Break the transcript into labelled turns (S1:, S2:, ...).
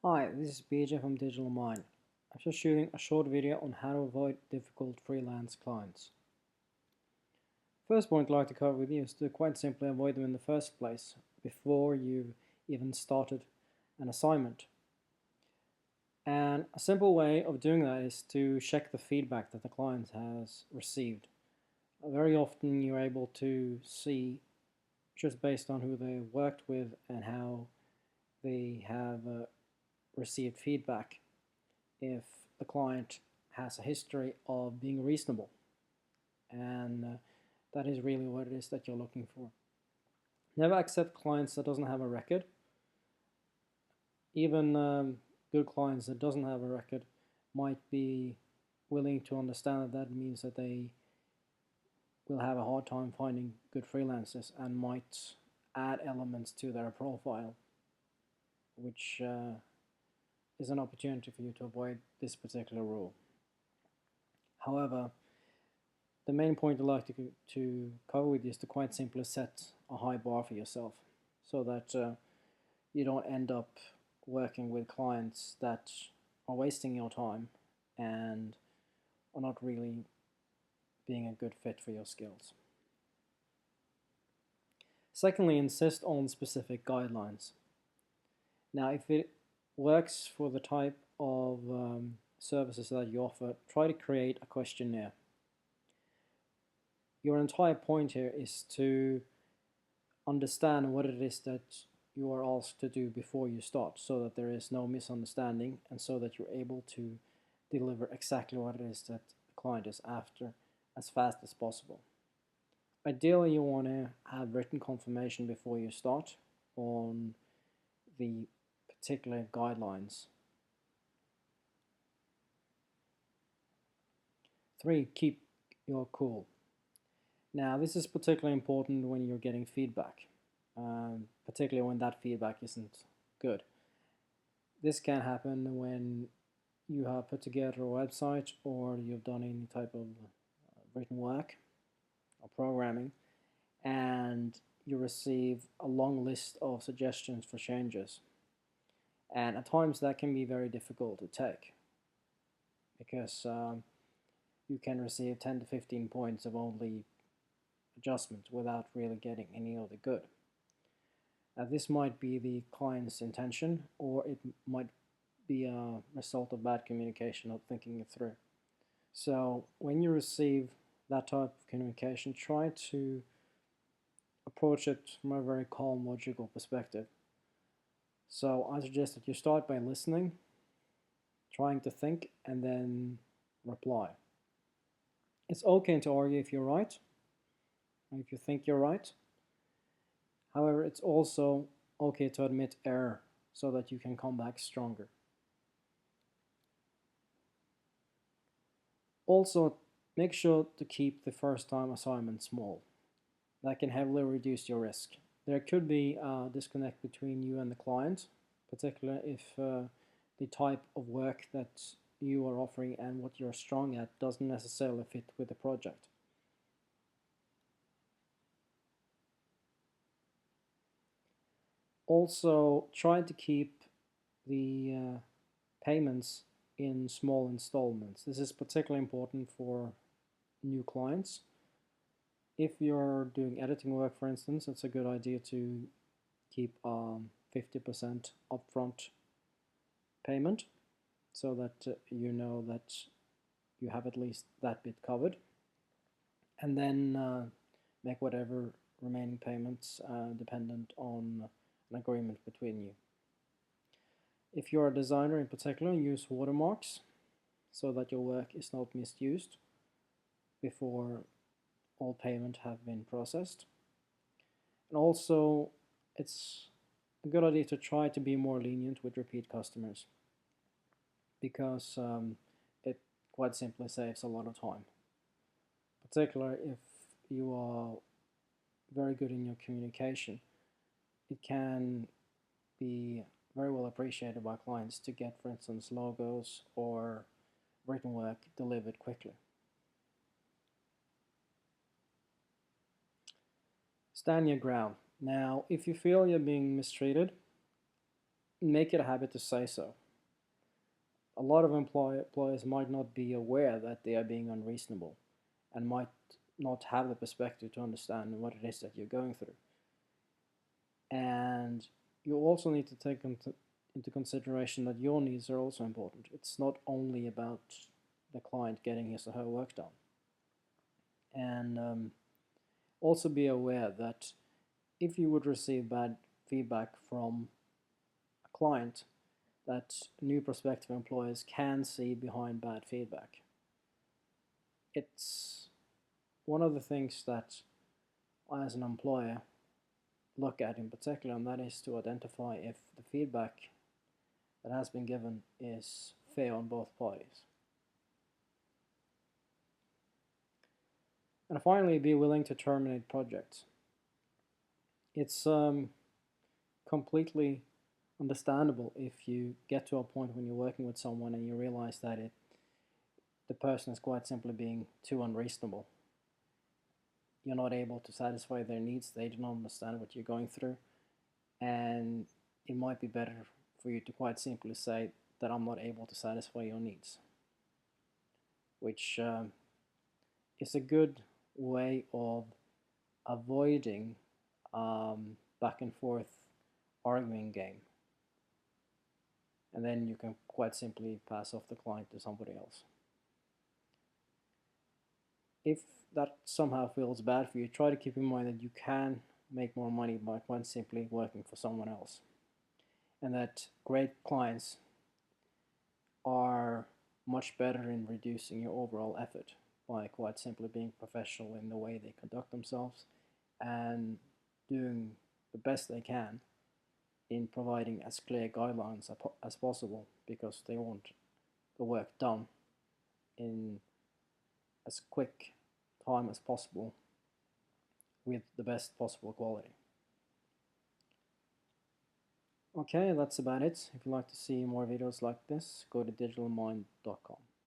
S1: Hi, this is BJ from Digital Mind. I'm just shooting a short video on how to avoid difficult freelance clients. First point I'd like to cover with you is to quite simply avoid them in the first place, before you've even started an assignment. And a simple way of doing that is to check the feedback that the client has received. Very often you're able to see, just based on who they worked with and how they have received feedback, if the client has a history of being reasonable. And that is really what it is that you're looking for. Never accept clients that doesn't have a record. Even good clients that doesn't have a record might be willing to understand that that means that they will have a hard time finding good freelancers and might add elements to their profile, which is an opportunity for you to avoid this particular rule. However, the main point I'd like to cover with you is to quite simply set a high bar for yourself so that you don't end up working with clients that are wasting your time and are not really being a good fit for your skills. Secondly, insist on specific guidelines. Now, if it works for the type of services that you offer, try to create a questionnaire. Your entire point here is to understand what it is that you are asked to do before you start, so that there is no misunderstanding and so that you're able to deliver exactly what it is that the client is after as fast as possible. Ideally, you want to have written confirmation before you start on the particular guidelines. 3. Keep your cool. Now, this is particularly important when you're getting feedback, particularly when that feedback isn't good. This can happen when you have put together a website or you've done any type of written work or programming and you receive a long list of suggestions for changes. And at times that can be very difficult to take because you can receive 10 to 15 points of only adjustment without really getting any of the good. This might be the client's intention, or it might be a result of bad communication, not thinking it through. So when you receive that type of communication, try to approach it from a very calm, logical perspective. So I suggest that you start by listening, trying to think, and then reply. It's okay to argue if you're right, or if you think you're right. However, it's also okay to admit error so that you can come back stronger. Also, make sure to keep the first time assignment small. That can heavily reduce your risk. There could be a disconnect between you and the client, particularly if the type of work that you are offering and what you're strong at doesn't necessarily fit with the project. Also, try to keep the payments in small installments. This is particularly important for new clients. If you're doing editing work, for instance, it's a good idea to keep 50% upfront payment so that you know that you have at least that bit covered, and then make whatever remaining payments dependent on an agreement between you. If you're a designer in particular, use watermarks so that your work is not misused before all payment have been processed. And also, it's a good idea to try to be more lenient with repeat customers because it quite simply saves a lot of time, particularly if you are very good in your communication. It can be very well appreciated by clients to get, for instance, logos or written work delivered quickly. Stand your ground. Now, if you feel you're being mistreated, make it a habit to say so. A lot of employers might not be aware that they are being unreasonable and might not have the perspective to understand what it is that you're going through. And you also need to take into consideration that your needs are also important. It's not only about the client getting his or her work done. And also be aware that if you would receive bad feedback from a client, that new prospective employers can see behind bad feedback. It's one of the things that I, as an employer, look at in particular, and that is to identify if the feedback that has been given is fair on both parties. And finally, be willing to terminate projects. It's completely understandable if you get to a point when you're working with someone and you realize that the person is quite simply being too unreasonable. You're not able to satisfy their needs, they do not understand what you're going through, and it might be better for you to quite simply say that I'm not able to satisfy your needs, which is a good way of avoiding back and forth arguing game. And then you can quite simply pass off the client to somebody else. If that somehow feels bad for you, try to keep in mind that you can make more money by quite simply working for someone else. And that great clients are much better in reducing your overall effort by quite simply being professional in the way they conduct themselves and doing the best they can in providing as clear guidelines as possible, because they want the work done in as quick time as possible with the best possible quality. Okay, that's about it. If you'd like to see more videos like this, go to digitalmind.com.